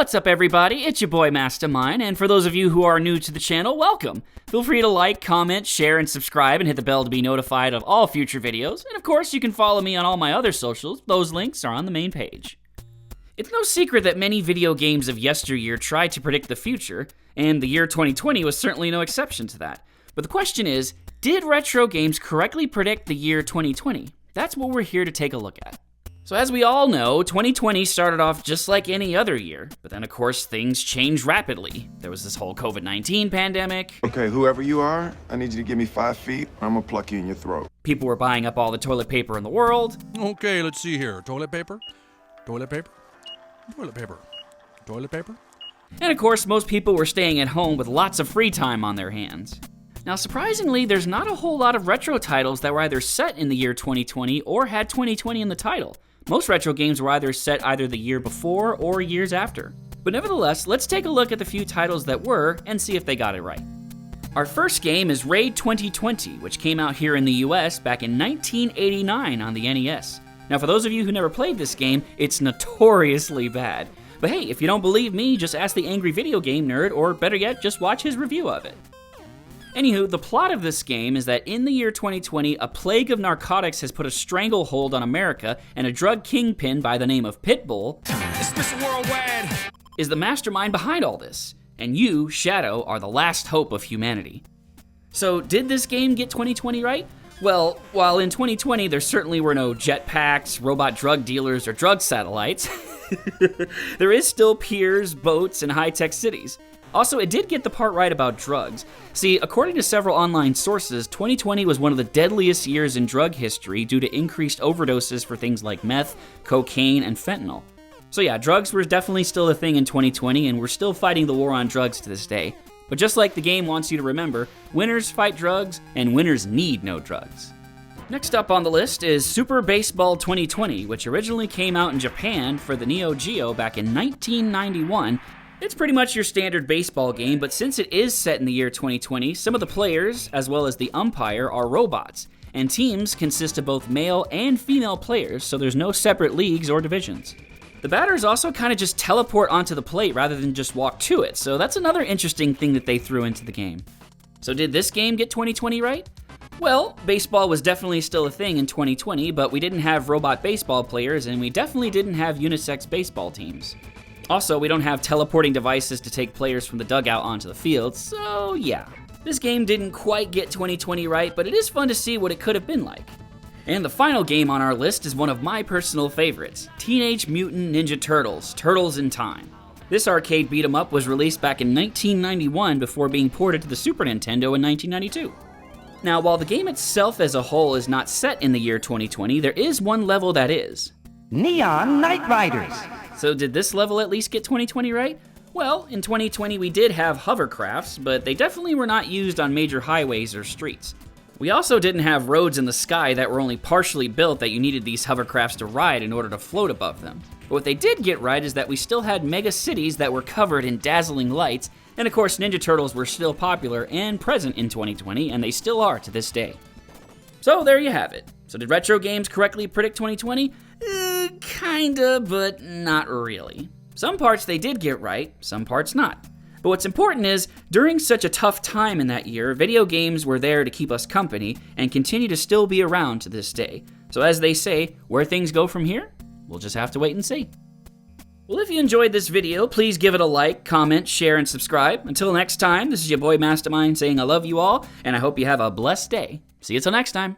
What's up, everybody? It's your boy Mastermind, and for those of you who are new to the channel, welcome. Feel free to like, comment, share, and subscribe, and hit the bell to be notified of all future videos. And of course, you can follow me on all my other socials. Those links are on the main page. It's no secret that many video games of yesteryear tried to predict the future, and the year 2020 was certainly no exception to that. But the question is, did retro games correctly predict the year 2020? That's what we're here to take a look at. So as we all know, 2020 started off just like any other year, but then of course things changed rapidly. There was this whole COVID-19 pandemic. Okay, whoever you are, I need you to give me 5 feet, or I'm gonna pluck you in your throat. People were buying up all the toilet paper in the world. Okay, let's see here. Toilet paper, toilet paper, toilet paper, toilet paper. And of course, most people were staying at home with lots of free time on their hands. Now, surprisingly, there's not a whole lot of retro titles that were either set in the year 2020 or had 2020 in the title. Most retro games were either set either the year before or years after. But nevertheless, let's take a look at the few titles that were and see if they got it right. Our first game is Raid 2020, which came out here in the US back in 1989 on the NES. Now, for those of you who never played this game, it's notoriously bad. But hey, if you don't believe me, just ask the Angry Video Game Nerd, or better yet, just watch his review of it. Anywho, the plot of this game is that in the year 2020, a plague of narcotics has put a stranglehold on America, and a drug kingpin by the name of Pitbull It's Mr. Worldwide. is the mastermind behind all this. And you, Shadow, are the last hope of humanity. So, did this game get 2020 right? Well, while in 2020 there certainly were no jetpacks, robot drug dealers, or drug satellites, there is still piers, boats, and high-tech cities. Also, it did get the part right about drugs. See, according to several online sources, 2020 was one of the deadliest years in drug history due to increased overdoses for things like meth, cocaine, and fentanyl. So yeah, drugs were definitely still a thing in 2020, and we're still fighting the war on drugs to this day. But just like the game wants you to remember, winners fight drugs, and winners need no drugs. Next up on the list is Super Baseball 2020, which originally came out in Japan for the Neo Geo back in 1991. It's pretty much your standard baseball game, but since it is set in the year 2020, some of the players, as well as the umpire, are robots, and teams consist of both male and female players, so there's no separate leagues or divisions. The batters also kind of just teleport onto the plate rather than just walk to it, so that's another interesting thing that they threw into the game. So did this game get 2020 right? Well, baseball was definitely still a thing in 2020, but we didn't have robot baseball players, and we definitely didn't have unisex baseball teams. Also, we don't have teleporting devices to take players from the dugout onto the field, so yeah. This game didn't quite get 2020 right, but it is fun to see what it could have been like. And the final game on our list is one of my personal favorites, Teenage Mutant Ninja Turtles: Turtles in Time. This arcade beat-em-up was released back in 1991 before being ported to the Super Nintendo in 1992. Now, while the game itself as a whole is not set in the year 2020, there is one level that is. Neon Knight Riders. So did this level at least get 2020 right? Well, in 2020 we did have hovercrafts, but they definitely were not used on major highways or streets. We also didn't have roads in the sky that were only partially built that you needed these hovercrafts to ride in order to float above them. But what they did get right is that we still had mega cities that were covered in dazzling lights, and of course Ninja Turtles were still popular and present in 2020, and they still are to this day. So there you have it. So did retro games correctly predict 2020? Kinda, but not really. Some parts they did get right, some parts not. But what's important is, during such a tough time in that year, video games were there to keep us company and continue to still be around to this day. So as they say, where things go from here, we'll just have to wait and see. Well, if you enjoyed this video, please give it a like, comment, share, and subscribe. Until next time, this is your boy Mastermind saying I love you all, and I hope you have a blessed day. See you till next time.